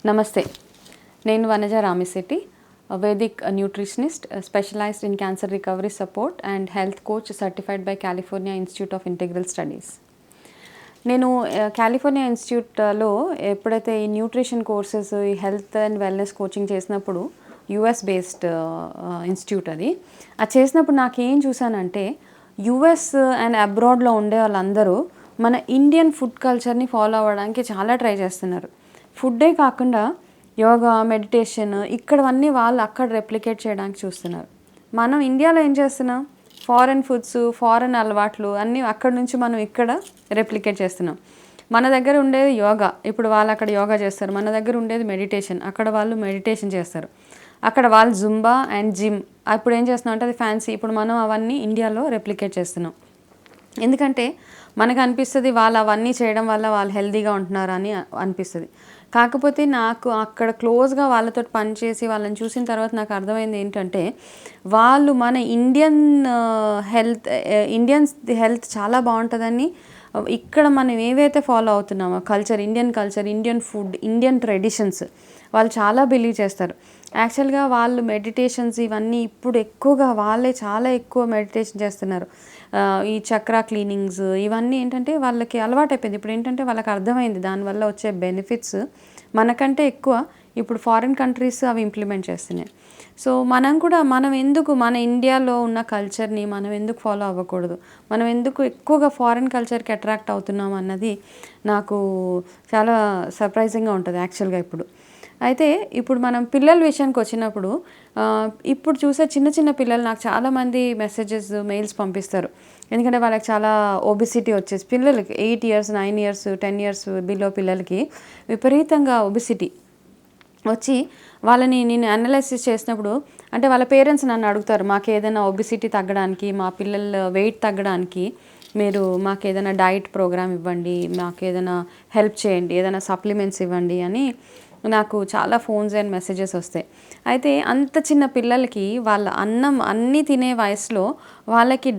నమస్తే. నేను Vanaja Ramisetti, Vedic nutritionist, specialized in cancer recovery support and health coach, certified by California Institute of Integral Studies. నేను California ఇన్స్టిట్యూట్లో ఎప్పుడైతే ఈ న్యూట్రిషన్ కోర్సెస్, ఈ హెల్త్ అండ్ వెల్నెస్ కోచింగ్ చేసినప్పుడు, యుఎస్ బేస్డ్ ఇన్స్టిట్యూట్ అది చేసినప్పుడు నాకేం చూసానంటే, యుఎస్ అండ్ అబ్రాడ్లో ఉండే వాళ్ళందరూ మన ఇండియన్ ఫుడ్ కల్చర్ని ఫాలో అవ్వడానికి చాలా ట్రై చేస్తున్నారు. ఫుడ్డే కాకుండా యోగా, మెడిటేషన్ ఇక్కడవన్నీ వాళ్ళు అక్కడ రెప్లికేట్ చేయడానికి చూస్తున్నారు. మనం ఇండియాలో ఏం చేస్తున్నాం? ఫారెన్ ఫుడ్స్, ఫారెన్ అలవాట్లు అన్నీ అక్కడ నుంచి మనం ఇక్కడ రెప్లికేట్ చేస్తున్నాం. మన దగ్గర ఉండేది యోగా, ఇప్పుడు వాళ్ళు అక్కడ యోగా చేస్తారు. మన దగ్గర ఉండేది మెడిటేషన్, అక్కడ వాళ్ళు మెడిటేషన్ చేస్తారు. అక్కడ వాళ్ళు జుంబా అండ్ జిమ్, అప్పుడు ఏం చేస్తున్నాం అంటే అది ఫ్యాన్సీ. ఇప్పుడు మనం అవన్నీ ఇండియాలో రెప్లికేట్ చేస్తున్నాం. ఎందుకంటే మనకు అనిపిస్తుంది వాళ్ళు అవన్నీ చేయడం వల్ల వాళ్ళు హెల్తీగా ఉంటున్నారు అని అనిపిస్తుంది. కాకపోతే నాకు అక్కడ క్లోజ్గా వాళ్ళతో పనిచేసి వాళ్ళని చూసిన తర్వాత నాకు అర్థమైంది ఏంటంటే, వాళ్ళు మన ఇండియన్స్ హెల్త్ చాలా బాగుంటుందని, ఇక్కడ మనం ఏవైతే ఫాలో అవుతున్నామో culture, Indian food, Indian traditions వాళ్ళు చాలా బిలీవ్ చేస్తారు. యాక్చువల్గా వాళ్ళు మెడిటేషన్స్ ఇవన్నీ ఇప్పుడు ఎక్కువగా వాళ్ళే చాలా ఎక్కువ మెడిటేషన్ చేస్తున్నారు. ఈ చక్రా క్లీనింగ్స్ ఇవన్నీ ఏంటంటే వాళ్ళకి అలవాటైపోయింది. ఇప్పుడు ఏంటంటే వాళ్ళకి అర్థమైంది దానివల్ల వచ్చే బెనిఫిట్స్ మనకంటే ఎక్కువ ఇప్పుడు ఫారిన్ కంట్రీస్ అవి ఇంప్లిమెంట్ చేస్తున్నాయి. సో మనం ఎందుకు మన ఇండియాలో ఉన్న కల్చర్ని మనం ఎందుకు ఫాలో అవ్వకూడదు? మనం ఎందుకు ఎక్కువగా ఫారిన్ కల్చర్కి అట్రాక్ట్ అవుతున్నాం అన్నది నాకు చాలా సర్ప్రైజింగ్గా ఉంటుంది యాక్చువల్గా ఇప్పుడు. అయితే ఇప్పుడు మనం పిల్లల విషయానికి వచ్చినప్పుడు, ఇప్పుడు చూసే చిన్న చిన్న పిల్లలు నాకు చాలామంది మెసేజెస్, మెయిల్స్ పంపిస్తారు. ఎందుకంటే వాళ్ళకి చాలా ఒబిసిటీ వచ్చేసి, పిల్లలకి 8 years, 9 years, 10 years బిలో పిల్లలకి విపరీతంగా ఒబిసిటీ వచ్చి వాళ్ళని నేను అనాలిసిస్ చేసినప్పుడు, అంటే వాళ్ళ పేరెంట్స్ నన్ను అడుగుతారు, మాకు ఏదైనా ఒబిసిటీ తగ్గడానికి, మా పిల్లల వెయిట్ తగ్గడానికి మీరు మాకు ఏదైనా డైట్ ప్రోగ్రామ్ ఇవ్వండి, మాకు ఏదైనా హెల్ప్ చేయండి, ఏదైనా సప్లిమెంట్స్ ఇవ్వండి అని నాకు చాలా ఫోన్స్ అండ్ మెసేజెస్ వస్తాయి. అయితే అంత చిన్న పిల్లలకి వాళ్ళ అన్నీ తినే వయసులో వాళ్ళకి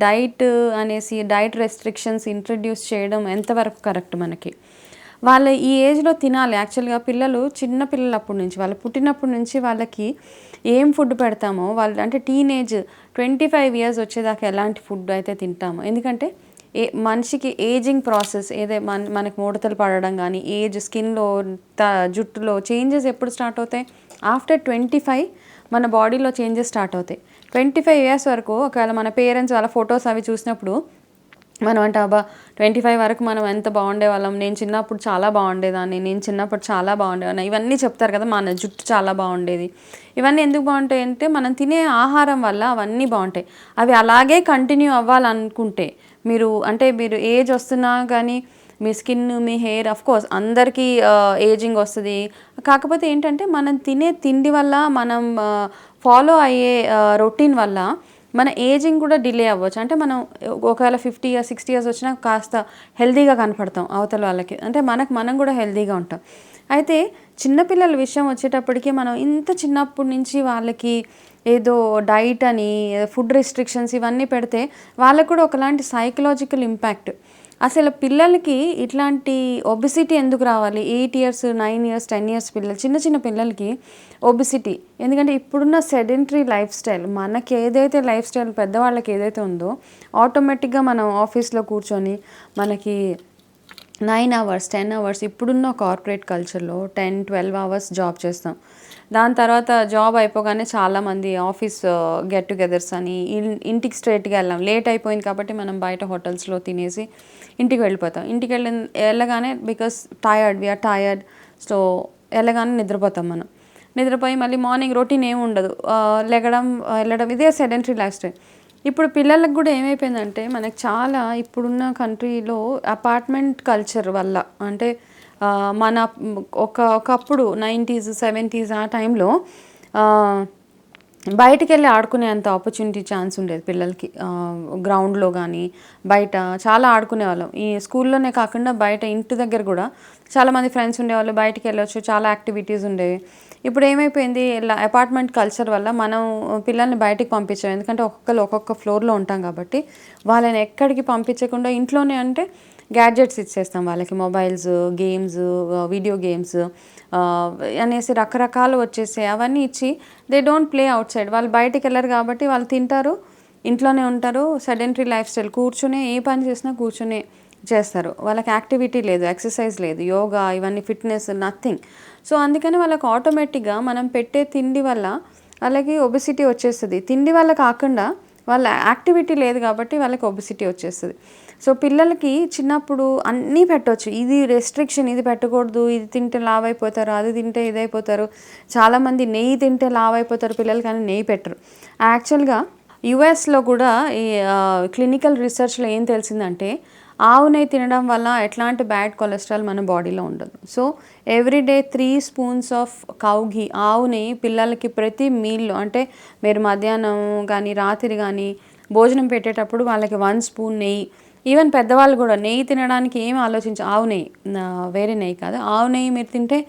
డైట్ రెస్ట్రిక్షన్స్ ఇంట్రడ్యూస్ చేయడం ఎంతవరకు కరెక్ట్? మనకి వాళ్ళ ఈ ఏజ్లో తినాలి. యాక్చువల్గా పిల్లలు చిన్న పిల్లలప్పటి నుంచి, వాళ్ళు పుట్టినప్పటి నుంచి వాళ్ళకి ఏం ఫుడ్ పెడతామో, వాళ్ళు అంటే టీనేజ్ 25 years వచ్చేదాకా ఎలాంటి ఫుడ్ అయితే తింటామో, ఎందుకంటే మనిషికి ఏజింగ్ ప్రాసెస్ మనకి ముడతలు పడడం కానీ, స్కిన్లో, జుట్టులో చేంజెస్ ఎప్పుడు స్టార్ట్ అవుతాయి? ఆఫ్టర్ 25 మన బాడీలో చేంజెస్ స్టార్ట్ అవుతాయి. 25 years వరకు ఒకవేళ మన పేరెంట్స్ వాళ్ళ ఫొటోస్ అవి చూసినప్పుడు మనం అంటే, అబ్బా 25 వరకు మనం ఎంత బాగుండేవాళ్ళం, నేను చిన్నప్పుడు చాలా బాగుండేదాన్ని, ఇవన్నీ చెప్తారు కదా. మన జుట్టు చాలా బాగుండేది. ఇవన్నీ ఎందుకు బాగుంటాయి అంటే మనం తినే ఆహారం వల్ల అవన్నీ బాగుంటాయి. అవి అలాగే కంటిన్యూ అవ్వాలనుకుంటే మీరు ఏజ్ వస్తున్నా కానీ మీ స్కిన్, మీ హెయిర్, అఫ్కోర్స్ అందరికీ ఏజింగ్ వస్తుంది. కాకపోతే ఏంటంటే మనం తినే తిండి వల్ల, మనం ఫాలో అయ్యే రొటీన్ వల్ల మన ఏజింగ్ కూడా డిలే అవ్వచ్చు. అంటే మనం ఒకవేళ 50 years, 60 years వచ్చినా కాస్త హెల్తీగా కనపడతాం అవతల వాళ్ళకి, అంటే మనం కూడా హెల్తీగా ఉంటాం. అయితే చిన్నపిల్లల విషయం వచ్చేటప్పటికి మనం ఇంత చిన్నప్పటి నుంచి వాళ్ళకి ఏదో డైట్ అని, ఫుడ్ రెస్ట్రిక్షన్స్ ఇవన్నీ పెడితే వాళ్ళకు కూడా ఒకలాంటి సైకలాజికల్ ఇంపాక్ట్. అసలు పిల్లలకి ఇట్లాంటి ఒబిసిటీ ఎందుకు రావాలి? 8 years, 9 years, 10 years పిల్లలు, చిన్న పిల్లలకి ఒబిసిటీ. ఎందుకంటే ఇప్పుడున్న సెడెంటరీ లైఫ్ స్టైల్, మనకి ఏదైతే లైఫ్ స్టైల్ పెద్దవాళ్ళకి ఏదైతే ఉందో, ఆటోమేటిక్గా మనం ఆఫీస్లో కూర్చొని మనకి 9 hours, 10 hours ఇప్పుడున్న కార్పొరేట్ కల్చర్లో 10-12 hours జాబ్ చేస్తాం. దాని తర్వాత జాబ్ అయిపోగానే చాలామంది ఆఫీస్ గెట్ టుగెదర్స్ అని, ఇంటికి స్ట్రైట్గా వెళ్ళాం, లేట్ అయిపోయింది కాబట్టి మనం బయట హోటల్స్లో తినేసి ఇంటికి వెళ్ళిపోతాం. వెళ్ళగానే బికాస్ వీఆర్ టయర్డ్, సో వెళ్ళగానే నిద్రపోతాం. మనం నిద్రపోయి మళ్ళీ మార్నింగ్ రొటీన్ ఏమి ఉండదు, వెళ్ళడం, ఇదే సెడెంటరీ లైఫ్ స్టైల్. ఇప్పుడు పిల్లలకు కూడా ఏమైపోయిందంటే, మనకు చాలా ఇప్పుడున్న కంట్రీలో అపార్ట్మెంట్ కల్చర్ వల్ల, అంటే మన ఒకప్పుడు 90s, 70s ఆ టైంలో బయటికి వెళ్ళి ఆడుకునే అంత ఆపర్చునిటీ, ఛాన్స్ ఉండేది పిల్లలకి. గ్రౌండ్లో కానీ బయట చాలా ఆడుకునేవాళ్ళం. ఈ స్కూల్లోనే కాకుండా బయట ఇంటి దగ్గర కూడా చాలామంది ఫ్రెండ్స్ ఉండేవాళ్ళు, బయటికి వెళ్ళొచ్చు, చాలా యాక్టివిటీస్ ఉండేవి. ఇప్పుడు ఏమైపోయింది, ఇలా అపార్ట్మెంట్ కల్చర్ వల్ల మనం పిల్లల్ని బయటికి పంపించాం. ఎందుకంటే ఒక్కొక్క ఫ్లోర్లో ఉంటాం కాబట్టి వాళ్ళని ఎక్కడికి పంపించకుండా ఇంట్లోనే, అంటే గ్యాడ్జెట్స్ ఇచ్చేస్తాం వాళ్ళకి, మొబైల్స్, గేమ్స్, వీడియో గేమ్స్ అనేసి రకరకాలు వచ్చేసాయి. అవన్నీ ఇచ్చి they don't play out side. వాళ్ళు బయటికి వెళ్ళరు కాబట్టి వాళ్ళు తింటారు, ఇంట్లోనే ఉంటారు. సెడెంటరీ లైఫ్ స్టైల్, కూర్చునే ఏ పని చేసినా కూర్చునే చేస్తారు. వాళ్ళకి యాక్టివిటీ లేదు, ఎక్సర్సైజ్ లేదు, యోగా ఇవన్నీ ఫిట్నెస్ నథింగ్. సో అందుకని వాళ్ళకి ఆటోమేటిక్గా మనం పెట్టే తిండి వల్ల వాళ్ళకి ఒబెసిటీ వచ్చేస్తుంది. తిండి వల్ల కాకుండా వాళ్ళ యాక్టివిటీ లేదు కాబట్టి వాళ్ళకి ఒబెసిటీ వచ్చేస్తుంది. సో పిల్లలకి చిన్నప్పుడు అన్నీ పెట్టవచ్చు, ఇది రెస్ట్రిక్షన్, ఇది పెట్టకూడదు, ఇది తింటే లావ్ అయిపోతారు, అది తింటే ఇదైపోతారు. చాలామంది నెయ్యి తింటే లావ్ అయిపోతారు పిల్లలు, కానీ నెయ్యి పెట్టరు. యాక్చువల్గా యుఎస్లో కూడా ఈ క్లినికల్ రీసెర్చ్లో ఏం తెలిసిందంటే ఆవు నెయ్యి తినడం వల్ల ఎట్లాంటి బ్యాడ్ కొలెస్ట్రాల్ మన బాడీలో ఉండదు. So everyday 3 spoons of cow ghee, ఆవు నెయ్యి పిల్లలకి ప్రతి మీల్లో, అంటే మీరు మధ్యాహ్నం కానీ రాత్రి కానీ భోజనం పెట్టేటప్పుడు వాళ్ళకి 1 స్పూన్ నెయ్యి. ఈవెన్ పెద్దవాళ్ళు కూడా నెయ్యి తినడానికి ఏమి ఆవు నెయ్యి, వేరే నెయ్యి కాదు, ఆవు నెయ్యి మీరు తింటే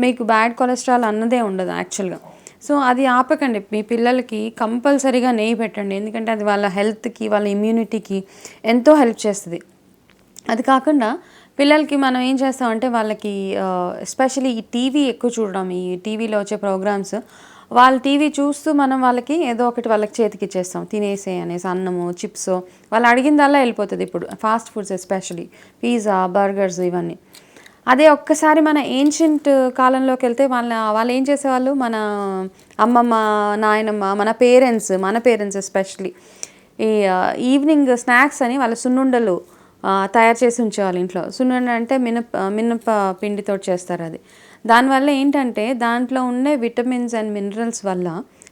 మీకు బ్యాడ్ కొలెస్ట్రాల్ అన్నదే ఉండదు యాక్చువల్గా. సో అది ఆపకండి, మీ పిల్లలకి కంపల్సరీగా నెయ్యి పెట్టండి, ఎందుకంటే అది వాళ్ళ హెల్త్కి, వాళ్ళ ఇమ్యూనిటీకి ఎంతో హెల్ప్ చేస్తుంది. అది కాకుండా పిల్లలకి మనం ఏం చేస్తామంటే వాళ్ళకి ఎస్పెషలీ ఈ టీవీ ఎక్కువ చూడడం, ఈ టీవీలో వచ్చే ప్రోగ్రామ్స్, వాళ్ళు టీవీ చూస్తూ మనం వాళ్ళకి ఏదో ఒకటి వాళ్ళకి చేతికి ఇచ్చేస్తాం, తినేసే అనేసి, అన్నము, చిప్స్, వాళ్ళు అడిగిందల్లా వెళ్ళిపోతుంది. ఇప్పుడు fast foods especially pizza, burgers ఇవన్నీ. అదే ఒక్కసారి మన ఏన్షియంట్ కాలంలోకి వెళ్తే వాళ్ళు ఏం చేసేవాళ్ళు, మన అమ్మమ్మ, నాయనమ్మ, మన పేరెంట్స్ ఎస్పెషలీ ఈ ఈవినింగ్ స్నాక్స్ అని వాళ్ళ సున్నుండలు తయారు చేసి ఉంచేవాళ్ళు ఇంట్లో. సున్నుండ అంటే మినప పిండితో చేస్తారు. అది దానివల్ల ఏంటంటే దాంట్లో ఉండే విటమిన్స్ అండ్ మినరల్స్ వల్ల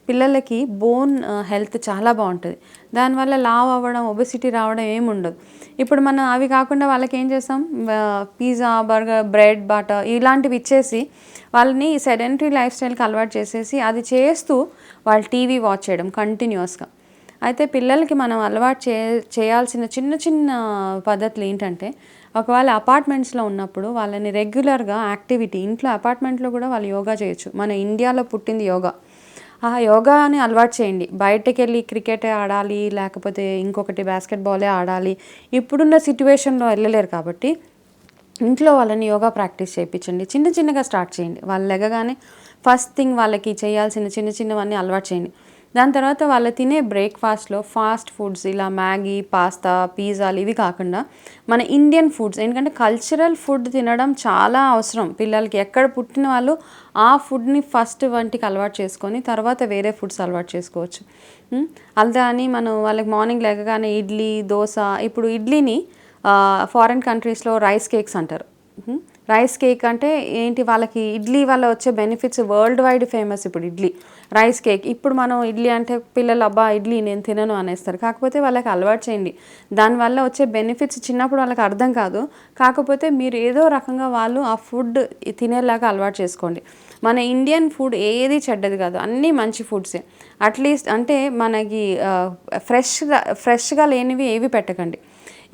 పిల్లలకి బోన్ హెల్త్ చాలా బాగుంటుంది. దానివల్ల లావ్ అవ్వడం, ఒబెసిటీ రావడం ఏమి ఉండదు. ఇప్పుడు మనం అవి కాకుండా వాళ్ళకి ఏం చేస్తాం, పిజ్జా, బర్గర్, బ్రెడ్, బటర్ ఇలాంటివి ఇచ్చేసి వాళ్ళని సెడెంటరీ లైఫ్ స్టైల్కి అలవాటు చేసేసి అది చేస్తూ వాళ్ళు టీవీ వాచ్ చేయడం కంటిన్యూస్గా. అయితే పిల్లలకి మనం అలవాటు చేయాల్సిన చిన్న చిన్న పద్ధతులు ఏంటంటే, ఒకవేళ అపార్ట్మెంట్స్లో ఉన్నప్పుడు వాళ్ళని రెగ్యులర్గా యాక్టివిటీ, ఇంట్లో అపార్ట్మెంట్లో కూడా వాళ్ళు యోగా చేయొచ్చు. మన ఇండియాలో పుట్టింది యోగా. ఆ యోగాని అలవాటు చేయండి. బయటకు వెళ్ళి క్రికెటే ఆడాలి, లేకపోతే ఇంకొకటి బాస్కెట్బాలే ఆడాలి, ఇప్పుడున్న సిట్యువేషన్లో వెళ్ళలేరు కాబట్టి ఇంట్లో వాళ్ళని యోగా ప్రాక్టీస్ చేయించండి. చిన్న చిన్నగా స్టార్ట్ చేయండి. వాళ్ళు లెగగానే ఫస్ట్ థింగ్ వాళ్ళకి చేయాల్సిన చిన్న చిన్నవన్నీ అలవాటు చేయండి. దాని తర్వాత వాళ్ళు తినే బ్రేక్ఫాస్ట్లో ఫాస్ట్ ఫుడ్స్, ఇలా మ్యాగీ, పాస్తా, పిజ్జాలు ఇవి కాకుండా మన ఇండియన్ ఫుడ్స్, ఎందుకంటే కల్చరల్ ఫుడ్ తినడం చాలా అవసరం పిల్లలకి. ఎక్కడ పుట్టిన వాళ్ళు ఆ ఫుడ్ని ఫస్ట్ వంటికి అలవాటు చేసుకొని తర్వాత వేరే ఫుడ్స్ అలవాటు చేసుకోవచ్చు. అలా అని మనం వాళ్ళకి మార్నింగ్ లేకగానే ఇడ్లీ, దోశ, ఇప్పుడు ఇడ్లీని ఫారిన్ కంట్రీస్లో రైస్ కేక్స్ అంటారు. రైస్ కేక్ అంటే ఏంటి, వాళ్ళకి ఇడ్లీ వల్ల వచ్చే బెనిఫిట్స్ వరల్డ్ వైడ్ ఫేమస్. ఇప్పుడు ఇడ్లీ, రైస్ కేక్. ఇప్పుడు మనం ఇడ్లీ అంటే పిల్లలు అబ్బా ఇడ్లీ నేను తినను అనేస్తారు. కాకపోతే వాళ్ళకి అలవాటు చేయండి. దానివల్ల వచ్చే బెనిఫిట్స్ చిన్నప్పుడు వాళ్ళకి అర్థం కాదు, కాకపోతే మీరు ఏదో రకంగా వాళ్ళు ఆ ఫుడ్ తినేలాగా అలవాటు చేసుకోండి. మన ఇండియన్ ఫుడ్ ఏది చెడ్డది కాదు, అన్నీ మంచి ఫుడ్సే. అట్లీస్ట్ అంటే మనకి ఫ్రెష్గా లేనివి ఏవి పెట్టకండి.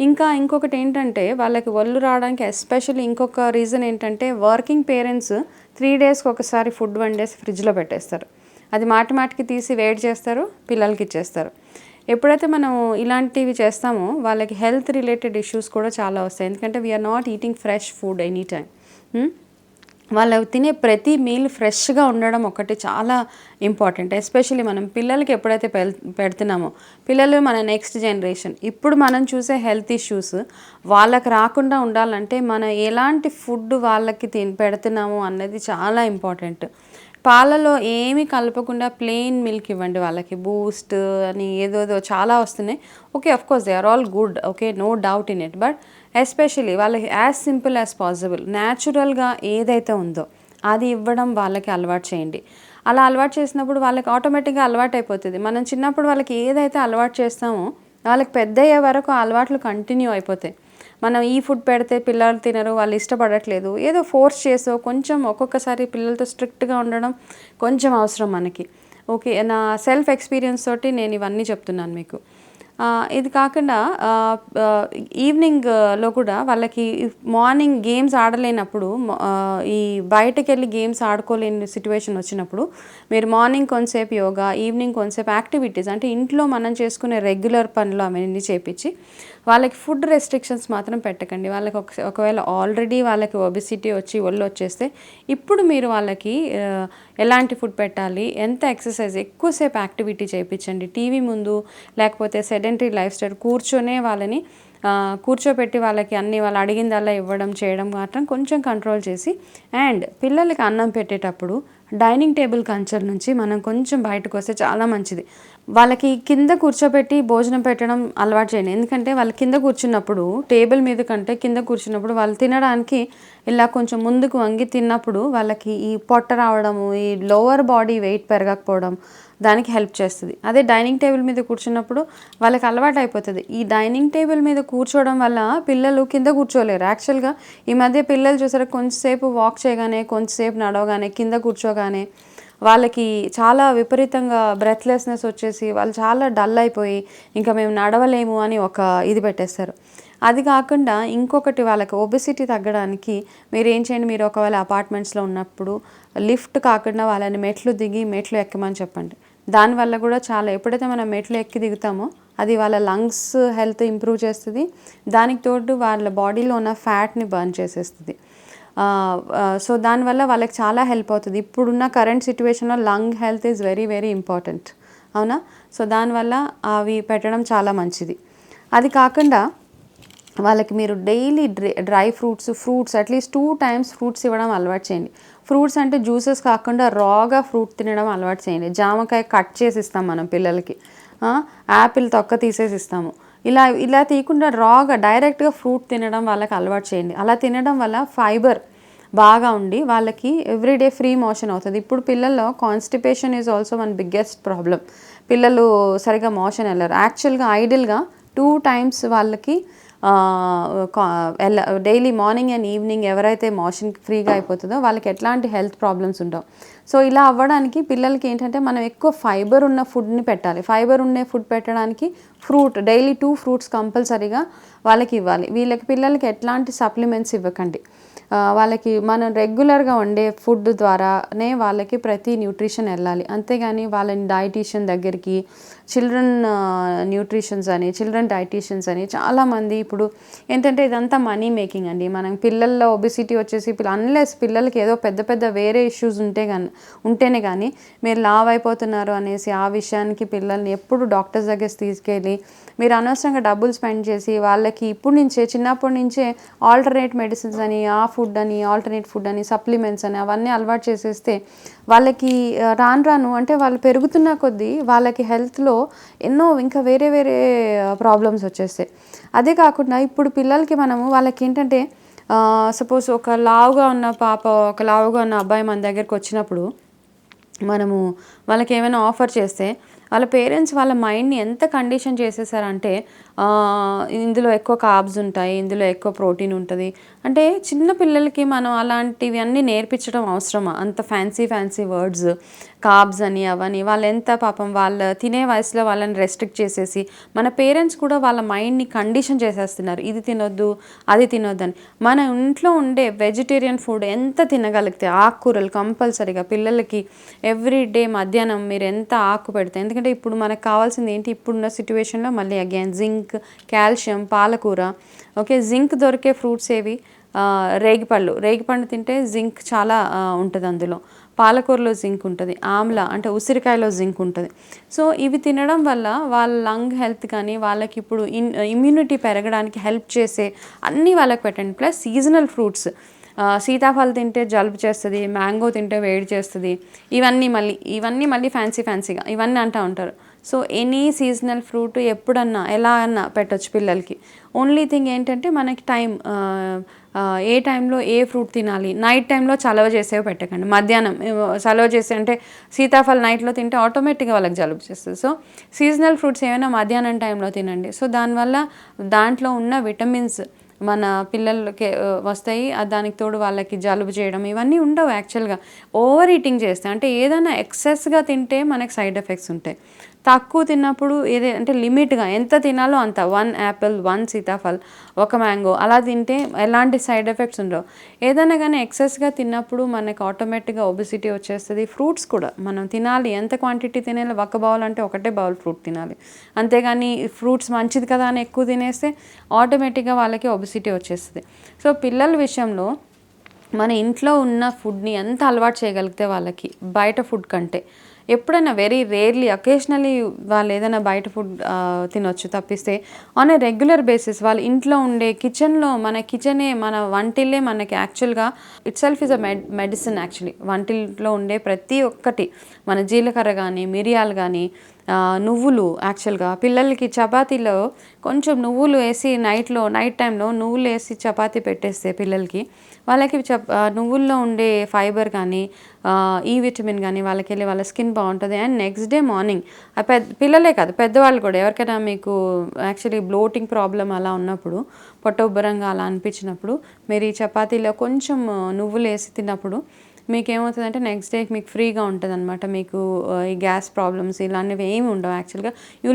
ఇంకొకటి ఏంటంటే వాళ్ళకి ఒళ్ళు రావడానికి ఎస్పెషల్లీ ఇంకొక రీజన్ ఏంటంటే, వర్కింగ్ పేరెంట్స్ 3 డేస్కి ఒకసారి ఫుడ్ వండేసి ఫ్రిడ్జ్లో పెట్టేస్తారు. అది మాటికి తీసి వేడి చేస్తారు, పిల్లలకి ఇచ్చేస్తారు. ఎప్పుడైతే మనం ఇలాంటివి చేస్తామో వాళ్ళకి హెల్త్ రిలేటెడ్ ఇష్యూస్ కూడా చాలా వస్తాయి. ఎందుకంటే we are not eating fresh food any time. వాళ్ళు తినే ప్రతి మీల్ ఫ్రెష్గా ఉండడం ఒకటి చాలా ఇంపార్టెంట్. ఎస్పెషల్లీ మనం పిల్లలకి ఎప్పుడైతే పెడుతున్నామో, పిల్లలు మన నెక్స్ట్ జనరేషన్. ఇప్పుడు మనం చూసే హెల్త్ ఇష్యూస్ వాళ్ళకి రాకుండా ఉండాలంటే మనం ఎలాంటి ఫుడ్ వాళ్ళకి పెడుతున్నాము అన్నది చాలా ఇంపార్టెంట్. పాలలో ఏమీ కలపకుండా ప్లెయిన్ మిల్క్ ఇవ్వండి వాళ్ళకి. బూస్ట్ అని ఏదోదో చాలా వస్తున్నాయి. Okay, of course they are all good, okay, no doubt in it. But especially వాళ్ళకి యాజ్ సింపుల్ యాజ్ పాసిబుల్ న్యాచురల్గా ఏదైతే ఉందో అది ఇవ్వడం వాళ్ళకి అలవాటు చేయండి. అలా అలవాటు చేసినప్పుడు వాళ్ళకి ఆటోమేటిక్గా అలవాటు అయిపోతుంది. మనం చిన్నప్పుడు వాళ్ళకి ఏదైతే అలవాటు చేస్తామో వాళ్ళకి పెద్ద అయ్యే వరకు ఆ అలవాట్లు కంటిన్యూ అయిపోతాయి. మనం ఈ ఫుడ్ పెడితే పిల్లలు తినరు, వాళ్ళు ఇష్టపడట్లేదు, ఏదో ఫోర్స్ చేసో కొంచెం ఒక్కొక్కసారి పిల్లలతో స్ట్రిక్ట్గా ఉండడం కొంచెం అవసరం మనకి. ఓకే, నా సెల్ఫ్ ఎక్స్పీరియన్స్ తోటి నేను ఇవన్నీ చెప్తున్నాను మీకు. ఇది కాకుండా ఈవినింగ్లో కూడా వాళ్ళకి మార్నింగ్ గేమ్స్ ఆడలేనప్పుడు ఈ బయటకెళ్ళి గేమ్స్ ఆడుకోలేని సిచ్యువేషన్ వచ్చినప్పుడు మీరు మార్నింగ్ కొంతసేపు యోగా, ఈవినింగ్ కొంతసేపు యాక్టివిటీస్ అంటే ఇంట్లో మనం చేసుకునే రెగ్యులర్ పనులు అవన్నీ చేపించి వాళ్ళకి ఫుడ్ రెస్ట్రిక్షన్స్ మాత్రం పెట్టకండి. వాళ్ళకి ఒకవేళ ఆల్రెడీ వాళ్ళకి ఒబెసిటీ వచ్చి ఒళ్ళు వచ్చేస్తే ఇప్పుడు మీరు వాళ్ళకి ఎలాంటి ఫుడ్ పెట్టాలి, ఎంత ఎక్సర్సైజ్, ఎక్కువసేపు యాక్టివిటీ చేయించండి. టీవీ ముందు లేకపోతే సెడెంటరీ లైఫ్ స్టైల్ కూర్చొనే వాళ్ళని కూర్చోపెట్టి వాళ్ళకి అన్నీ వాళ్ళు అడిగిందల్లా ఇవ్వడం చేయడం మాత్రం కొంచెం కంట్రోల్ చేసి, అండ్ పిల్లలకి అన్నం పెట్టేటప్పుడు డైనింగ్ టేబుల్ కల్చర్ నుంచి మనం కొంచెం బయటకు వస్తే చాలా మంచిది. వాళ్ళకి కింద కూర్చోబెట్టి భోజనం పెట్టడం అలవాటు చేయండి. ఎందుకంటే వాళ్ళు కింద కూర్చున్నప్పుడు టేబుల్ మీద కంటే కింద కూర్చున్నప్పుడు వాళ్ళు తినడానికి ఇలా కొంచెం ముందుకు వంగి తిన్నప్పుడు వాళ్ళకి ఈ పొట్ట రావడము, ఈ లోవర్ బాడీ వెయిట్ పెరగకపోవడం దానికి హెల్ప్ చేస్తుంది. అదే డైనింగ్ టేబుల్ మీద కూర్చున్నప్పుడు వాళ్ళకి అలవాటు అయిపోతుంది. ఈ డైనింగ్ టేబుల్ మీద కూర్చోవడం వల్ల పిల్లలు కింద కూర్చోలేరు. యాక్చువల్గా ఈ మధ్య పిల్లలు చూసారా కొంచెంసేపు వాక్ చేయగానే, కొంచెంసేపు నడవగానే, కింద కూర్చోగానే వాళ్ళకి చాలా విపరీతంగా బ్రెత్లెస్నెస్ వచ్చేసి వాళ్ళు చాలా డల్ అయిపోయి ఇంకా మేము నడవలేము అని ఒక ఇది పెట్టేస్తారు. అది కాకుండా ఇంకొకటి వాళ్ళకి ఒబెసిటీ తగ్గడానికి మీరు ఏం చేయండి, మీరు ఒకవేళ అపార్ట్మెంట్స్లో ఉన్నప్పుడు లిఫ్ట్ కాకుండా వాళ్ళని మెట్లు దిగి మెట్లు ఎక్కమని చెప్పండి. దానివల్ల కూడా చాలా, ఎప్పుడైతే మనం మెట్లు ఎక్కి దిగుతామో అది వాళ్ళ లంగ్స్ హెల్త్ ఇంప్రూవ్ చేస్తుంది. దానికి తోడు వాళ్ళ బాడీలో ఉన్న ఫ్యాట్ని బర్న్ చేసేస్తుంది. సో దానివల్ల వాళ్ళకి చాలా హెల్ప్ అవుతుంది. ఇప్పుడున్న కరెంట్ సిచ్యువేషన్లో lung health is very very important, అవునా? సో దానివల్ల అవి పెట్టడం చాలా మంచిది. అది కాకుండా వాళ్ళకి మీరు daily dry fruits at least 2 times fruits ఇవ్వడం అలవాటు చేయండి. ఫ్రూట్స్ అంటే జ్యూసెస్ కాకుండా రాగా ఫ్రూట్ తినడం అలవాటు చేయండి. జామకాయ కట్ చేసి ఇస్తాం మనం పిల్లలకి, యాపిల్ తొక్క తీసేసి ఇస్తాము. ఇలా తీయకుండా రాగా డైరెక్ట్గా ఫ్రూట్ తినడం వాళ్ళకి అలవాటు చేయండి. అలా తినడం వల్ల ఫైబర్ బాగా ఉండి వాళ్ళకి ఎవ్రీడే ఫ్రీ మోషన్ అవుతుంది. ఇప్పుడు పిల్లల్లో constipation is also one biggest problem. పిల్లలు సరిగా మోషన్ వెళ్ళరు. యాక్చువల్గా ఐడియల్గా 2 times వాళ్ళకి డైలీ మార్నింగ్ అండ్ ఈవినింగ్ ఎవరైతే మోషన్ ఫ్రీగా అయిపోతుందో వాళ్ళకి ఎట్లాంటి హెల్త్ ప్రాబ్లమ్స్ ఉండవు. సో ఇలా అవ్వడానికి పిల్లలకి ఏంటంటే మనం ఎక్కువ ఫైబర్ ఉన్న ఫుడ్ని పెట్టాలి. ఫైబర్ ఉండే ఫుడ్ పెట్టడానికి డైలీ 2 fruits కంపల్సరీగా వాళ్ళకి ఇవ్వాలి. పిల్లలకి ఎట్లాంటి సప్లిమెంట్స్ ఇవ్వకండి. వాళ్ళకి మనం రెగ్యులర్గా వండే ఫుడ్ ద్వారానే వాళ్ళకి ప్రతి న్యూట్రిషన్ వెళ్ళాలి. అంతేగాని వాళ్ళని డైటీషియన్ దగ్గరికి, చిల్డ్రన్ డైటీషియన్స్ అని చాలామంది ఇప్పుడు ఏంటంటే ఇదంతా మనీ మేకింగ్ అండి. మనం పిల్లల్లో ఒబెసిటీ వచ్చేసి అన్లెస్ పిల్లలకి ఏదో పెద్ద పెద్ద వేరే ఇష్యూస్ ఉంటేనే కానీ మీరు లావ్ అయిపోతున్నారు అనేసి ఆ విషయానికి పిల్లల్ని ఎప్పుడు డాక్టర్స్ దగ్గర తీసుకెళ్ళి మీరు అనవసరంగా డబ్బులు స్పెండ్ చేసి వాళ్ళకి చిన్నప్పటి నుంచే ఆల్టర్నేట్ మెడిసిన్స్ అని, ఆల్టర్నేట్ ఫుడ్ అని, సప్లిమెంట్స్ అని అవన్నీ అలవాటు చేసేస్తే వాళ్ళకి రాను అంటే వాళ్ళు పెరుగుతున్న కొద్దీ వాళ్ళకి హెల్త్లో ఎన్నో ఇంకా వేరే వేరే ప్రాబ్లమ్స్ వచ్చేస్తాయి. అదే కాకుండా ఇప్పుడు పిల్లలకి వాళ్ళకి ఏంటంటే సపోజ్ ఒక లావుగా ఉన్న పాప, ఒక లావుగా ఉన్న అబ్బాయి మన దగ్గరికి వచ్చినప్పుడు మనము వాళ్ళకి ఏమైనా ఆఫర్ చేస్తే వాళ్ళ పేరెంట్స్ వాళ్ళ మైండ్ని ఎంత కండిషన్ చేసేసారంటే ఇందులో ఎక్కువ కార్బ్స్ ఉంటాయి, ఇందులో ఎక్కువ ప్రోటీన్ ఉంటుంది అంటే చిన్న పిల్లలకి మనం అలాంటివి అన్నీ నేర్పించడం అవసరమా? అంత ఫ్యాన్సీ వర్డ్స్ కార్బ్స్ అని అవని వాళ్ళు ఎంత పాపం వాళ్ళ తినే వయసులో వాళ్ళని రెస్ట్రిక్ట్ చేసేసి మన పేరెంట్స్ కూడా వాళ్ళ మైండ్ని కండిషన్ చేసేస్తున్నారు. ఇది తినొద్దు, అది తినొద్దు అని. మన ఇంట్లో ఉండే వెజిటేరియన్ ఫుడ్ ఎంత తినగలిగితే, ఆకుకూరలు కంపల్సరీగా పిల్లలకి ఎవ్రీడే మధ్యాహ్నం మీరు ఎంత ఆకు పెడితే, ఎందుకంటే ఇప్పుడు మనకు కావాల్సింది ఏంటి ఇప్పుడున్న సిచ్యువేషన్లో మళ్ళీ అగైన్ జింక్, కాల్షియం, పాలకూర. ఓకే, జింక్ దొరికే ఫ్రూట్స్ ఏవి? రేగిపండు తింటే జింక్ చాలా ఉంటుంది అందులో. పాలకూరలో జింక్ ఉంటుంది, ఆమ్లా అంటే ఉసిరికాయలో జింక్ ఉంటుంది. సో ఇవి తినడం వల్ల వాళ్ళ లంగ్ హెల్త్ కానీ వాళ్ళకి ఇప్పుడు ఇమ్యూనిటీ పెరగడానికి హెల్ప్ చేసే అన్నీ వాళ్ళకి పెట్టండి. ప్లస్ సీజనల్ ఫ్రూట్స్, సీతాఫలం తింటే జలుబు చేస్తుంది, మ్యాంగో తింటే వేడి చేస్తుంది, ఇవన్నీ మళ్ళీ ఫ్యాన్సీగా ఇవన్నీ అంటూ ఉంటారు. సో ఎనీ సీజనల్ ఫ్రూట్ ఎప్పుడన్నా ఎలా అన్నా పెట్టొచ్చు పిల్లలకి. ఓన్లీ థింగ్ ఏంటంటే మనకి ఏ టైంలో ఏ ఫ్రూట్ తినాలి. నైట్ టైంలో చలవ చేసేవి పెట్టకండి. మధ్యాహ్నం చలవ చేసే అంటే సీతాఫలం నైట్లో తింటే ఆటోమేటిక్గా వాళ్ళకి జలుబు చేస్తుంది. సో సీజనల్ ఫ్రూట్స్ ఏమైనా మధ్యాహ్నం టైంలో తినండి. సో దానివల్ల దాంట్లో ఉన్న విటమిన్స్ మన పిల్లలకి వస్తాయి. దానికి తోడు వాళ్ళకి జలుబు చేయడం ఇవన్నీ ఉండవు. యాక్చువల్గా ఓవర్ ఈటింగ్ చేస్తే అంటే ఏదైనా ఎక్సెస్గా తింటే మనకి సైడ్ ఎఫెక్ట్స్ ఉంటాయి. తక్కువ తిన్నప్పుడు అంటే లిమిట్గా ఎంత తినాలో అంత, 1 యాపిల్, 1 సీతాఫల్, 1 మ్యాంగో అలా తింటే ఎలాంటి సైడ్ ఎఫెక్ట్స్ ఉండవు. ఏదైనా కానీ ఎక్సెస్గా తిన్నప్పుడు మనకి ఆటోమేటిక్గా ఒబిసిటీ వచ్చేస్తుంది. ఫ్రూట్స్ కూడా మనం తినాలి, ఎంత క్వాంటిటీ తినాలి, 1 బౌల్ అంటే ఒకటే బౌల్ ఫ్రూట్ తినాలి. అంతేగాని ఫ్రూట్స్ మంచిది కదా అని ఎక్కువ తినేస్తే ఆటోమేటిక్గా వాళ్ళకి ఒబిసిటీ వచ్చేస్తుంది. సో పిల్లల విషయంలో మన ఇంట్లో ఉన్న ఫుడ్ని ఎంత అలవాటు చేయగలిగితే వాళ్ళకి బయట ఫుడ్ కంటే, ఎప్పుడైనా వెరీ రేర్లీ అకేషనలీ వాళ్ళు ఏదైనా బయట ఫుడ్ తినొచ్చు తప్పిస్తే, ఆన్ ఏ రెగ్యులర్ బేసిస్ వాళ్ళ ఇంట్లో ఉండే కిచెన్లో, మన కిచెనే మన వంటిల్లే మనకి యాక్చువల్గా itself is a medicine. Actually వంటిల్లో ఉండే ప్రతి ఒక్కటి, మన జీలకర్ర కానీ, మిరియాలు కానీ, నువ్వులు, యాక్చువల్గా పిల్లలకి చపాతీలో కొంచెం నువ్వులు వేసి నైట్ టైంలో నువ్వులు వేసి చపాతీ పెట్టేస్తే పిల్లలకి, వాళ్ళకి నువ్వుల్లో ఉండే ఫైబర్ కానీ, ఈ విటమిన్ కానీ వాళ్ళకి వెళ్ళి వాళ్ళ స్కిన్ బాగుంటుంది. అండ్ నెక్స్ట్ డే మార్నింగ్ పిల్లలే కాదు పెద్దవాళ్ళు కూడా, ఎవరికైనా మీకు యాక్చువల్లీ బ్లోటింగ్ ప్రాబ్లం అలా ఉన్నప్పుడు, పొట్ట ఉబ్బరంగా అలా అనిపించినప్పుడు, మీరు ఈ చపాతీలో కొంచెం నువ్వులు వేసి తిన్నప్పుడు మీకు ఏమవుతుందంటే నెక్స్ట్ డేకి మీకు ఫ్రీగా ఉంటుంది అనమాట. మీకు ఈ గ్యాస్ ప్రాబ్లమ్స్ ఇలాంటివి ఏమి ఉండవు. యాక్చువల్గా you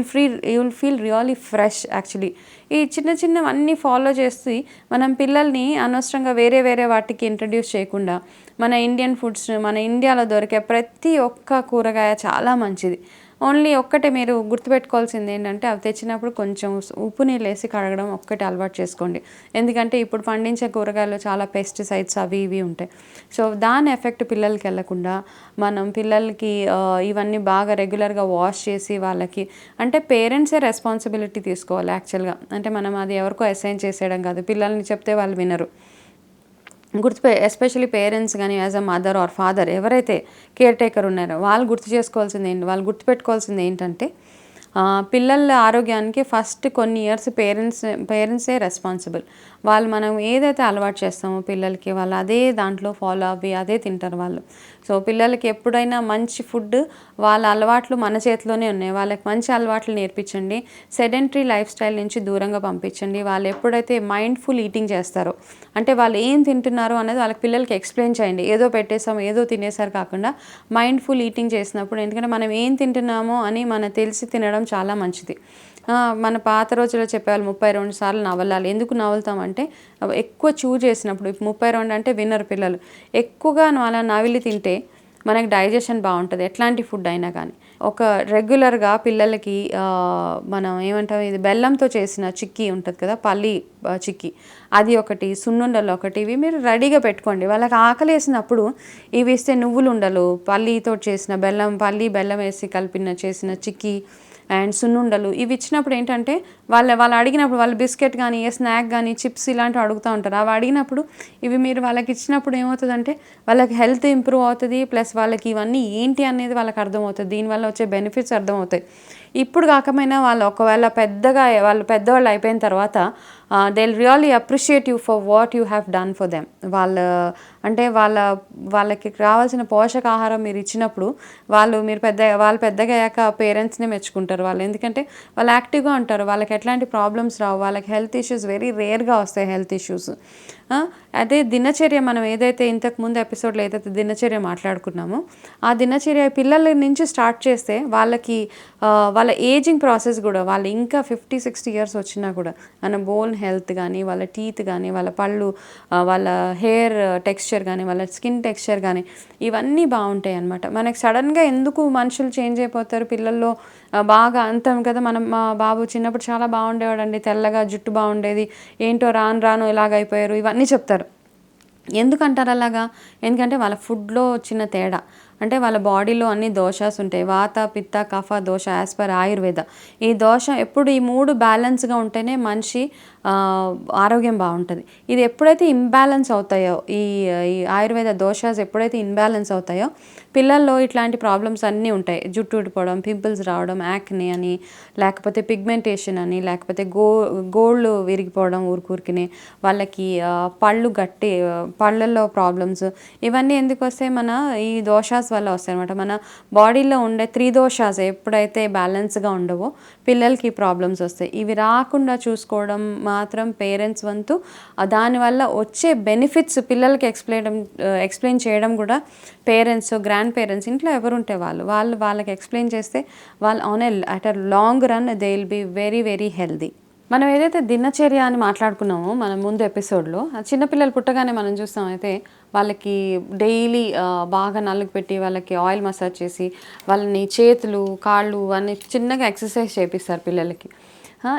will feel really fresh. Actually ఈ చిన్నవన్నీ ఫాలో చేసి మనం పిల్లల్ని అనవసరంగా వేరే వాటికి ఇంట్రడ్యూస్ చేయకుండా, మన ఇండియన్ ఫుడ్స్, మన ఇండియాలో దొరికే ప్రతి ఒక్క కూరగాయ చాలా మంచిది. ఓన్లీ ఒక్కటే మీరు గుర్తుపెట్టుకోవాల్సింది ఏంటంటే, అవి తెచ్చినప్పుడు కొంచెం ఉప్పు నీళ్ళు వేసి కడగడం ఒక్కటి అలవాటు చేసుకోండి. ఎందుకంటే ఇప్పుడు పండించే కూరగాయలు చాలా పెస్టిసైడ్స్ అవి ఇవి ఉంటాయి. సో దాని ఎఫెక్ట్ పిల్లలకి వెళ్ళకుండా మనం పిల్లలకి ఇవన్నీ బాగా రెగ్యులర్గా వాష్ చేసి వాళ్ళకి, అంటే పేరెంట్సే రెస్పాన్సిబిలిటీ తీసుకోవాలి యాక్చువల్గా. అంటే మనం అది ఎవరికో అసైన్ చేసేయడం కాదు. పిల్లల్ని చెప్తే వాళ్ళు వినరు. ఎస్పెషల్లీ పేరెంట్స్ కానీ, as a mother or father ఎవరైతే కేర్ టేకర్ ఉన్నారో వాళ్ళు వాళ్ళు గుర్తుపెట్టుకోవాల్సింది ఏంటంటే, పిల్లల ఆరోగ్యానికి ఫస్ట్ కొన్ని ఇయర్స్ పేరెంట్సే రెస్పాన్సిబుల్. వాళ్ళు మనం ఏదైతే అలవాటు చేస్తామో పిల్లలకి, వాళ్ళు అదే దాంట్లో ఫాలో అవ్వి అదే తింటారు వాళ్ళు. సో పిల్లలకి ఎప్పుడైనా మంచి ఫుడ్, వాళ్ళ అలవాట్లు మన చేతిలోనే ఉన్నాయి. వాళ్ళకి మంచి అలవాట్లు నేర్పించండి. సెడెంటరీ లైఫ్ స్టైల్ నుంచి దూరంగా పంపించండి. వాళ్ళు ఎప్పుడైతే మైండ్ఫుల్ ఈటింగ్ చేస్తారో, అంటే వాళ్ళు ఏం తింటున్నారు అనేది వాళ్ళకి పిల్లలకి ఎక్స్ప్లెయిన్ చేయండి. ఏదో పెట్టేసాము, ఏదో తినేసారు కాకుండా మైండ్ఫుల్ ఈటింగ్ చేసినప్పుడు, ఎందుకంటే మనం ఏం తింటున్నామో అని మనకు తెలిసి తినడం చాలా మంచిది. మన పాత రోజుల్లో చెప్పేవాళ్ళు 32 సార్లు నవలాలి. ఎందుకు నవలుతామంటే, ఎక్కువ చేసినప్పుడు 32 అంటే వినరు పిల్లలు. ఎక్కువగా అలా నవిలి తింటే మనకి డైజెషన్ బాగుంటుంది, ఎట్లాంటి ఫుడ్ అయినా కానీ. ఒక రెగ్యులర్గా పిల్లలకి మనం ఏమంటాం, ఇది బెల్లంతో చేసిన చిక్కీ ఉంటుంది కదా, పల్లి చిక్కీ, అది ఒకటి, సున్నుండలు ఒకటి, ఇవి మీరు రెడీగా పెట్టుకోండి. వాళ్ళకి ఆకలి వేసినప్పుడు ఇవి ఇస్తే, నువ్వులు ఉండలు, పల్లీతో చేసిన బెల్లం వేసి చేసిన చిక్కీ అండ్ సున్నుండలు, ఇవి ఇచ్చినప్పుడు ఏంటంటే వాళ్ళు అడిగినప్పుడు, వాళ్ళు బిస్కెట్ కానీ, ఏ స్నాక్ కానీ, చిప్స్ ఇలాంటివి అడుగుతూ ఉంటారు. అవి అడిగినప్పుడు ఇవి మీరు వాళ్ళకి ఇచ్చినప్పుడు ఏమవుతుందంటే వాళ్ళకి హెల్త్ ఇంప్రూవ్ అవుతుంది. ప్లస్ వాళ్ళకి ఇవన్నీ ఏంటి అనేది వాళ్ళకి అర్థమవుతుంది. దీనివల్ల వచ్చే బెనిఫిట్స్ అర్థమవుతాయి. ఇప్పుడు కాకపోయినా వాళ్ళు ఒకవేళ వాళ్ళు పెద్దవాళ్ళు అయిపోయిన తర్వాత they will really appreciate you for what you have done for them. అంటే వాళ్ళకి రావాల్సిన పోషకాహారం మీరు ఇచ్చినప్పుడు వాళ్ళు పెద్దగా అయ్యాక పేరెంట్స్నే మెచ్చుకుంటారు వాళ్ళు. ఎందుకంటే వాళ్ళు యాక్టివ్గా ఉంటారు, వాళ్ళకి ఎట్లాంటి ప్రాబ్లమ్స్ రావు, వాళ్ళకి హెల్త్ ఇష్యూస్ వెరీ రేర్గా వస్తాయి హెల్త్ ఇష్యూస్. అదే దినచర్య, మనం ఏదైతే ఇంతకుముందు ఎపిసోడ్లో ఏదైతే దినచర్య మాట్లాడుకున్నామో, ఆ దినచర్య పిల్లల నుంచి స్టార్ట్ చేస్తే వాళ్ళకి వాళ్ళ ఏజింగ్ ప్రాసెస్ కూడా, వాళ్ళు ఇంకా 50-60 ఇయర్స్ వచ్చినా కూడా మన బోన్ హెల్త్ కానీ, వాళ్ళ టీత్ కానీ, వాళ్ళ పళ్ళు, వాళ్ళ హెయిర్ టెక్స్చర్ కానీ, వాళ్ళ స్కిన్ టెక్స్చర్ కానీ, ఇవన్నీ బాగుంటాయి అన్నమాట. మనకి సడన్గా ఎందుకు మనుషులు చేంజ్ అయిపోతారు పిల్లల్లో, బాగా అంటాం కదా, మా బాబు చిన్నప్పుడు చాలా బాగుండేవాడండి, తెల్లగా జుట్టు బాగుండేది, ఏంటో రాను ఇలాగైపోయారు, ఇవన్నీ చెప్తారు. ఎందుకంటారు అలాగా? ఎందుకంటే వాళ్ళ ఫుడ్లో వచ్చిన తేడా. అంటే వాళ్ళ బాడీలో అన్ని దోషాస్ ఉంటాయి, వాత, పిత్త, కఫ, దోష, యాజ్ పర్ ఆయుర్వేద. ఈ దోషం ఎప్పుడు ఈ 3 బ్యాలెన్స్గా ఉంటేనే మనిషి ఆరోగ్యం బాగుంటుంది. ఇది ఎప్పుడైతే ఇంబ్యాలెన్స్ అవుతాయో, ఈ ఆయుర్వేద దోషాస్ ఎప్పుడైతే ఇంబ్యాలెన్స్ అవుతాయో పిల్లల్లో ఇట్లాంటి ప్రాబ్లమ్స్ అన్నీ ఉంటాయి. జుట్టు ఊడిపోవడం, పింపుల్స్ రావడం, యాక్ని అని, లేకపోతే పిగ్మెంటేషన్ అని, లేకపోతే గోళ్ళు విరిగిపోవడం ఊరికూరికినే, వాళ్ళకి పళ్ళల్లో ప్రాబ్లమ్స్, ఇవన్నీ ఎందుకు వస్తాయి? మన ఈ దోషాస్ వల్ల వస్తాయి అనమాట. మన బాడీలో ఉండే 3 దోషాస్ ఎప్పుడైతే బ్యాలెన్స్గా ఉండవో పిల్లలకి ప్రాబ్లమ్స్ వస్తాయి. ఇవి రాకుండా చూసుకోవడం మాత్రం పేరెంట్స్ వంతు. దానివల్ల వచ్చే బెనిఫిట్స్ పిల్లలకి ఎక్స్ప్లెయిన్ చేయడం కూడా పేరెంట్స్, గ్రాండ్ పేరెంట్స్ ఇంట్లో ఎవరుంటే వాళ్ళకి ఎక్స్ప్లెయిన్ చేస్తే వాళ్ళు at a long run they will be very very healthy. మనం ఏదైతే దినచర్య అని మాట్లాడుకున్నామో మనం ముందు ఎపిసోడ్లో, చిన్నపిల్లలు పుట్టగానే మనం చూస్తాం అయితే వాళ్ళకి డైలీ బాగా నలుగు పెట్టి వాళ్ళకి ఆయిల్ మసాజ్ చేసి వాళ్ళని చేతులు కాళ్ళు అన్నీ చిన్నగా ఎక్సర్సైజ్ చేపిస్తారు పిల్లలకి.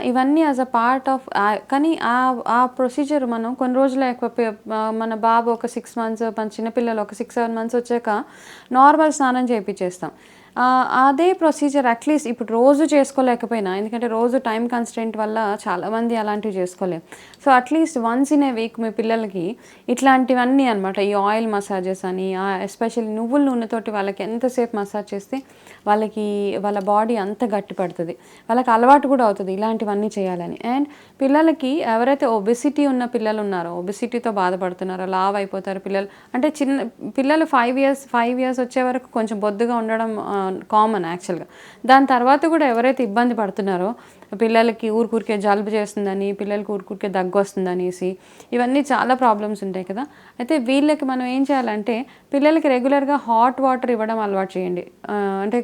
ఇవన్నీ యాజ్ అ పార్ట్ ఆఫ్ కానీ ఆ ప్రొసీజర్ మనం కొన్ని రోజులు మన బాబు ఒక 6 మంత్స్, మన చిన్నపిల్లలు ఒక 6-7 మంత్స్ వచ్చాక నార్మల్ స్నానం చేయించేస్తాం. అదే ప్రొసీజర్ అట్లీస్ట్ ఇప్పుడు రోజు చేసుకోలేకపోయినా, ఎందుకంటే రోజు టైం కన్స్ట్రెంట్ వల్ల చాలామంది అలాంటివి చేసుకోలేం. So at least once in a week మీ పిల్లలకి ఇట్లాంటివన్నీ అనమాట, ఈ ఆయిల్ మసాజెస్ అని, ఎస్పెషల్లీ నువ్వుల నూనెతోటి వాళ్ళకి ఎంతసేపు మసాజ్ చేస్తే వాళ్ళ బాడీ అంత గట్టి పడుతుంది, వాళ్ళకి అలవాటు కూడా అవుతుంది ఇలాంటివన్నీ చేయాలని. అండ్ పిల్లలకి ఎవరైతే ఒబెసిటీ ఉన్న పిల్లలు ఉన్నారో, ఒబెసిటీతో బాధపడుతున్నారో, లావ్ అయిపోతారు పిల్లలు అంటే పిల్లలు 5 ఇయర్స్ వచ్చే వరకు కొంచెం బొద్దుగా ఉండడం కామన్ యాక్చువల్గా. దాని తర్వాత కూడా ఎవరైతే ఇబ్బంది పడుతున్నారో, పిల్లలకి ఊరికే జలుబు చేస్తుందని, పిల్లలకి ఊరికే దగ్గు వస్తుందనేసి, ఇవన్నీ చాలా ప్రాబ్లమ్స్ ఉంటాయి కదా. అయితే వీళ్ళకి మనం ఏం చేయాలంటే పిల్లలకి రెగ్యులర్గా హాట్ వాటర్ ఇవ్వడం అలవాటు చేయండి. అంటే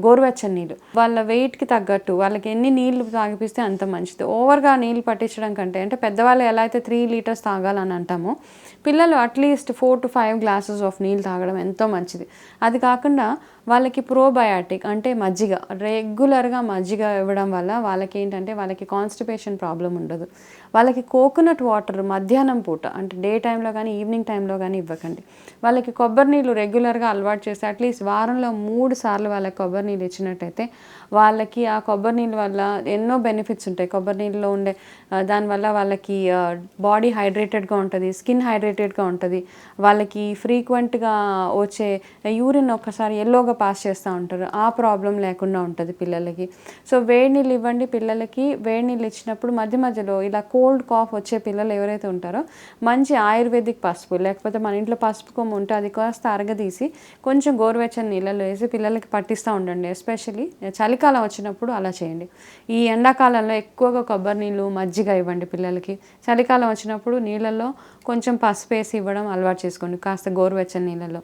గోరువెచ్చని నీళ్ళు వాళ్ళ వెయిట్కి తగ్గట్టు వాళ్ళకి ఎన్ని నీళ్ళు తాగిపిస్తే అంత మంచిది. ఓవర్గా నీళ్ళు పట్టించడం కంటే, అంటే పెద్దవాళ్ళు ఎలా అయితే 3 లీటర్స్ తాగాలని అంటామో, పిల్లలు అట్లీస్ట్ 4 to 5 గ్లాసెస్ ఆఫ్ నీళ్ళు తాగడం ఎంతో మంచిది. అది కాకుండా వాళ్ళకి ప్రోబయాటిక్ అంటే మజ్జిగ, రెగ్యులర్గా మజ్జిగ ఇవ్వడం వల్ల వాళ్ళకి ఏంటంటే వాళ్ళకి కాన్స్టిపేషన్ ప్రాబ్లం ఉండదు. వాళ్ళకి కోకోనట్ వాటర్ మధ్యాహ్నం పూట అంటే డే టైంలో కానీ ఈవినింగ్ టైంలో కానీ ఇవ్వకండి. వాళ్ళకి కొబ్బరి నీళ్ళు రెగ్యులర్గా అలవాటు చేస్తే అట్లీస్ట్ వారంలో 3 సార్లు వాళ్ళకి కొబ్బరి నీళ్ళు ఇచ్చినట్టయితే వాళ్ళకి ఆ కొబ్బరి నీళ్ళ వల్ల ఎన్నో బెనిఫిట్స్ ఉంటాయి. కొబ్బరి నీళ్ళలో ఉండే దానివల్ల వాళ్ళకి బాడీ హైడ్రేటెడ్గా ఉంటుంది, స్కిన్ హైడ్రేటెడ్గా ఉంటుంది, వాళ్ళకి ఫ్రీక్వెంట్గా వచ్చే యూరిన్ ఒక్కసారి ఎల్లోగా పాస్ చేస్తూ ఉంటారు, ఆ ప్రాబ్లం లేకుండా ఉంటుంది పిల్లలకి. సో వేడి నీళ్ళు ఇవ్వండి పిల్లలకి. వేడి నీళ్ళు ఇచ్చినప్పుడు మధ్య మధ్యలో ఇలా కోల్డ్ కాఫ్ వచ్చే పిల్లలు ఎవరైతే ఉంటారో మంచి ఆయుర్వేదిక్ పసుపు, లేకపోతే మన ఇంట్లో పసుపు కొమ్ము ఉంటే అది కాస్త అరగదీసి కొంచెం గోరువెచ్చని నీళ్ళలో వేసి పిల్లలకి పట్టిస్తూ ఉండండి. ఎస్పెషల్లీ చలికాలం వచ్చినప్పుడు అలా చేయండి. ఈ ఎండాకాలంలో ఎక్కువగా కొబ్బరి నీళ్ళు మజ్జిగ ఇవ్వండి పిల్లలకి. చలికాలం వచ్చినప్పుడు నీళ్ళల్లో కొంచెం పసుపు వేసి ఇవ్వడం అలవాటు చేసుకోండి, కాస్త గోరువెచ్చని నీళ్ళలో.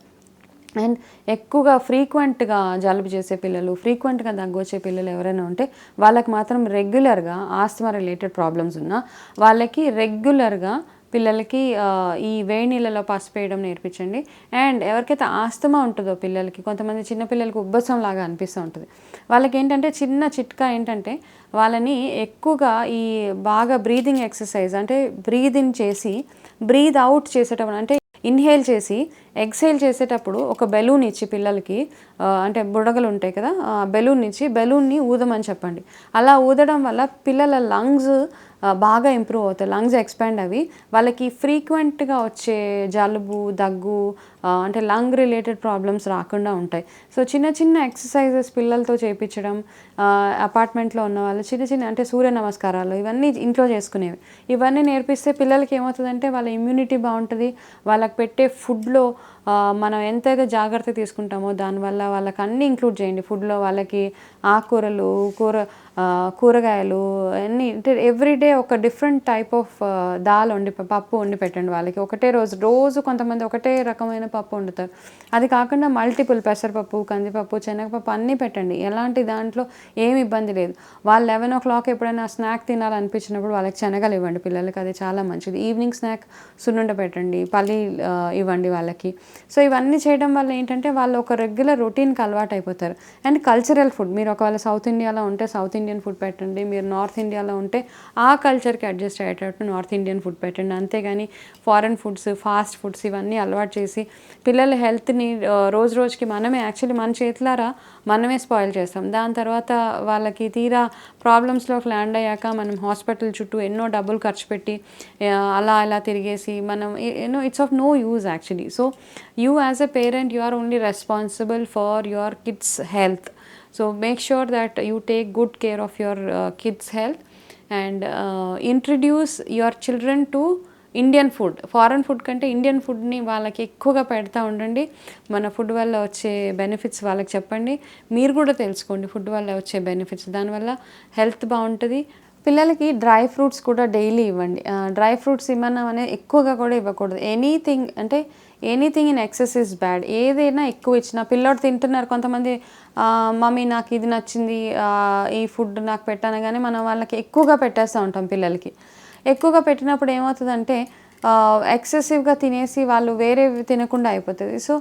అండ్ ఎక్కువగా ఫ్రీక్వెంట్గా జలుబు చేసే పిల్లలు, ఫ్రీక్వెంట్గా దగ్గు వచ్చే పిల్లలు ఎవరైనా ఉంటే వాళ్ళకి మాత్రం రెగ్యులర్గా ఆస్తమా రిలేటెడ్ ప్రాబ్లమ్స్ ఉన్నా వాళ్ళకి రెగ్యులర్గా పిల్లలకి ఈ వేడి నీళ్ళలో పసుపు వేయడం నేర్పించండి. అండ్ ఎవరికైతే ఆస్తమా ఉంటుందో పిల్లలకి, కొంతమంది చిన్నపిల్లలకి ఉబ్బసం లాగా అనిపిస్తూ ఉంటుంది, వాళ్ళకి ఏంటంటే చిన్న చిట్కా ఏంటంటే వాళ్ళని ఎక్కువగా ఈ బాగా బ్రీదింగ్ ఎక్సర్సైజ్ అంటే బ్రీద్ ఇన్ చేసి బ్రీద్ అవుట్ చేసేటప్పుడు, అంటే ఇన్హేల్ చేసి ఎక్సేల్ చేసేటప్పుడు ఒక బెలూన్ ఇచ్చి పిల్లలకి, అంటే బుడగలు ఉంటాయి కదా, బెలూన్ ఇచ్చి బెలూన్ని ఊదమని చెప్పండి. అలా ఊదడం వల్ల పిల్లల లంగ్స్ బాగా ఇంప్రూవ్ అవుతాయి, లంగ్స్ ఎక్స్పాండ్ అవి వాళ్ళకి ఫ్రీక్వెంట్గా వచ్చే జలుబు దగ్గు అంటే లంగ్ రిలేటెడ్ ప్రాబ్లమ్స్ రాకుండా ఉంటాయి. సో చిన్న చిన్న ఎక్సర్సైజెస్ పిల్లలతో చేయించడం, అపార్ట్మెంట్లో ఉన్న వాళ్ళు చిన్న చిన్న అంటే సూర్య నమస్కారాలు ఇవన్నీ ఇంట్లో చేసుకునేవి, ఇవన్నీ నేర్పిస్తే పిల్లలకి ఏమవుతుందంటే వాళ్ళ ఇమ్యూనిటీ బాగుంటుంది. వాళ్ళకి పెట్టే ఫుడ్లో మనం ఎంతైతే జాగ్రత్త తీసుకుంటామో దానివల్ల వాళ్ళకి అన్నీ ఇంక్లూడ్ చేయండి ఫుడ్లో. వాళ్ళకి ఆకుకూరలు, కూరగాయలు అన్నీ, అంటే ఎవ్రీడే ఒక డిఫరెంట్ టైప్ ఆఫ్ పప్పు వండి పెట్టండి వాళ్ళకి. ఒకటే రోజు కొంతమంది ఒకటే రకమైన పప్పు వండుతారు, అది కాకుండా మల్టిపుల్ పెసరపప్పు, కందిపప్పు, శనగపప్పు అన్నీ పెట్టండి. ఎలాంటి దాంట్లో ఏమి ఇబ్బంది లేదు. వాళ్ళు 11 o'clock ఎప్పుడైనా స్నాక్ తినాలనిపించినప్పుడు వాళ్ళకి శనగలు ఇవ్వండి పిల్లలకి, అది చాలా మంచిది. ఈవినింగ్ స్నాక్ సున్నుండ పెట్టండి, పల్లి ఇవ్వండి వాళ్ళకి. సో ఇవన్నీ చేయడం వల్ల ఏంటంటే వాళ్ళు ఒక రెగ్యులర్ రొటీన్కి అలవాటు అయిపోతారు. అండ్ కల్చరల్ ఫుడ్, మీరు ఒకవేళ సౌత్ ఇండియాలో ఉంటే సౌత్ ఇండియన్ ఫుడ్ పెట్టండి, మీరు నార్త్ ఇండియాలో ఉంటే ఆ కల్చర్కి అడ్జస్ట్ అయ్యేటట్టు నార్త్ ఇండియన్ ఫుడ్ పెట్టండి. అంతేగాని ఫారెన్ ఫుడ్స్, ఫాస్ట్ ఫుడ్స్ ఇవన్నీ అలవాటు చేసి పిల్లల హెల్త్ని రోజుకి యాక్చువల్లీ మన చేతులారా మనమే స్పాయిల్ చేస్తాం. దాని తర్వాత వాళ్ళకి తీరా ప్రాబ్లమ్స్లోకి ల్యాండ్ అయ్యాక మనం హాస్పిటల్ చుట్టూ ఎన్నో డబ్బులు ఖర్చు పెట్టి అలా తిరిగేసి మనం it's of no use actually. So you as a parent, you are only responsible for your kids health, so make sure that you take good care of your kids health and introduce your children to Indian food. Foreign food కంటే Indian ఫుడ్ని వాళ్ళకి ఎక్కువగా పెడతా ఉండండి. మన food వల్ల వచ్చే benefits వాళ్ళకి చెప్పండి, మీరు కూడా తెలుసుకోండి ఫుడ్ వల్ల వచ్చే బెనిఫిట్స్, దానివల్ల హెల్త్ బాగుంటుంది. పిల్లలకి డ్రై ఫ్రూట్స్ కూడా డైలీ ఇవ్వండి. డ్రై ఫ్రూట్స్ ఇవ్వడం అనేది ఎక్కువగా కూడా ఇవ్వకూడదు. ఎనీథింగ్ అంటే anything in excess is bad. ఏదైనా ఎక్కువ ఇచ్చినా పిల్లోడు తింటున్నారు కొంతమంది, మమ్మీ నాకు ఇది నచ్చింది, ఈ ఫుడ్ నాకు పెట్టనగానే మనం వాళ్ళకి ఎక్కువగా పెట్టేస్తూ ఉంటాం పిల్లలకి. ఎక్కువగా పెట్టినప్పుడు ఏమవుతుందంటే ఎక్సెసివ్గా తినేసి వాళ్ళు వేరేవి తినకుండా అయిపోతుంది. సో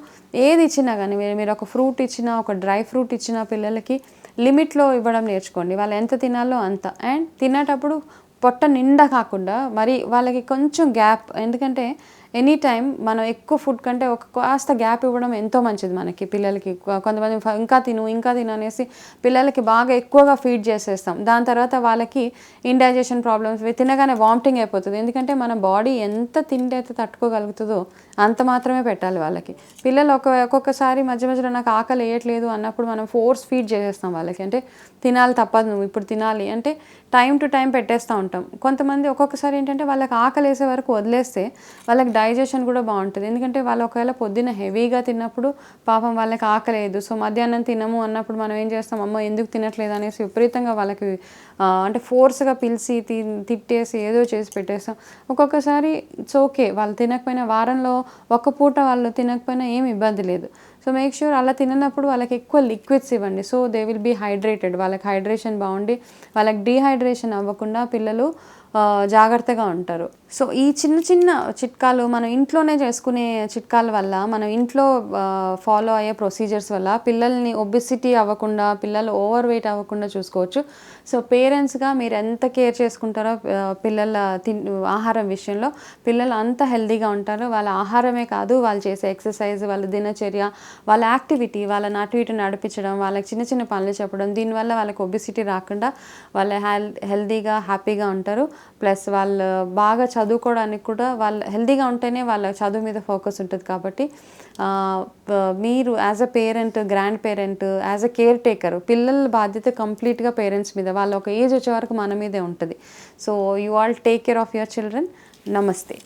ఏది ఇచ్చినా కానీ మీరు ఒక ఫ్రూట్ ఇచ్చినా, ఒక డ్రై ఫ్రూట్ ఇచ్చినా పిల్లలకి లిమిట్లో ఇవ్వడం నేర్చుకోండి. వాళ్ళు ఎంత తినాలో అంత. అండ్ తినేటప్పుడు పొట్ట నిండా కాకుండా మరి వాళ్ళకి కొంచెం గ్యాప్, ఎందుకంటే ఎనీ టైం మనం ఎక్కువ ఫుడ్ కంటే ఒక కాస్త గ్యాప్ ఇవ్వడం ఎంతో మంచిది మనకి పిల్లలకి. కొంతమంది ఇంకా తిను అనేసి పిల్లలకి బాగా ఎక్కువగా ఫీడ్ చేసేస్తాం. దాని తర్వాత వాళ్ళకి ఇండైజెషన్ ప్రాబ్లమ్స్, తినగానే వామిటింగ్ అయిపోతుంది. ఎందుకంటే మన బాడీ ఎంత తిండి అయితే తట్టుకోగలుగుతుందో అంత మాత్రమే పెట్టాలి వాళ్ళకి. పిల్లలు ఒక్కొక్కసారి మధ్య మధ్యలో నాకు ఆకలి వేయట్లేదు అన్నప్పుడు మనం ఫోర్స్ ఫీడ్ చేసేస్తాం వాళ్ళకి. అంటే తినాలి, తప్పదు, నువ్వు ఇప్పుడు తినాలి అంటే టైం టు టైం పెట్టేస్తూ ఉంటాం. కొంతమంది ఒక్కొక్కసారి ఏంటంటే వాళ్ళకి ఆకలి వేసే వరకు వదిలేస్తే వాళ్ళకి డైజెషన్ కూడా బాగుంటుంది. ఎందుకంటే వాళ్ళు ఒకవేళ పొద్దున్న హెవీగా తిన్నప్పుడు పాపం వాళ్ళకి ఆకలేదు, సో మధ్యాహ్నం తినము అన్నప్పుడు మనం ఏం చేస్తాం, అమ్మ ఎందుకు తినట్లేదు అనేసి విపరీతంగా వాళ్ళకి అంటే ఫోర్స్గా పిలిచి తిట్టేసి ఏదో చేసి పెట్టేస్తాం. ఒక్కొక్కసారి ఇట్స్ ఓకే, వాళ్ళు తినకపోయినా వారంలో ఒక పూట వాళ్ళు తినకపోయినా ఏమి ఇబ్బంది లేదు. సో మేక్ ష్యూర్ అలా తిననప్పుడు వాళ్ళకి ఎక్కువ లిక్విడ్స్ ఇవ్వండి. So they will be hydrated. వాళ్ళకి హైడ్రేషన్ బాగుండి వాళ్ళకి డీహైడ్రేషన్ అవ్వకుండా పిల్లలు జాగ్రత్తగా ఉంటారు. సో ఈ చిన్న చిన్న చిట్కాలు మనం ఇంట్లోనే చేసుకునే చిట్కాల వల్ల, మనం ఇంట్లో ఫాలో అయ్యే ప్రొసీజర్స్ వల్ల పిల్లల్ని ఒబెసిటీ అవ్వకుండా, పిల్లలు ఓవర్ వెయిట్ అవ్వకుండా చూసుకోవచ్చు. సో పేరెంట్స్గా మీరు ఎంత కేర్ చేసుకుంటారో పిల్లల ఆహారం విషయంలో పిల్లలు అంత హెల్తీగా ఉంటారు. వాళ్ళ ఆహారమే కాదు, వాళ్ళు చేసే ఎక్సర్సైజ్, వాళ్ళ దినచర్య, వాళ్ళ యాక్టివిటీ, వాళ్ళని అటు ఇటు నడిపించడం, వాళ్ళకి చిన్న చిన్న పనులు చెప్పడం, దీనివల్ల వాళ్ళకి ఒబెసిటీ రాకుండా వాళ్ళ హెల్తీగా హ్యాపీగా ఉంటారు. ప్లస్ వాళ్ళు బాగా చదువుకోవడానికి కూడా, వాళ్ళు హెల్తీగా ఉంటేనే వాళ్ళ చదువు మీద ఫోకస్ ఉంటుంది. కాబట్టి మీరు as a parent, grand parent, as a care taker, పిల్లల బాధ్యత కంప్లీట్గా పేరెంట్స్ మీద. వాళ్ళ ఒక ఏజ్ వచ్చే వరకు మన మీదే ఉంటుంది. So you all take care of your children. నమస్తే.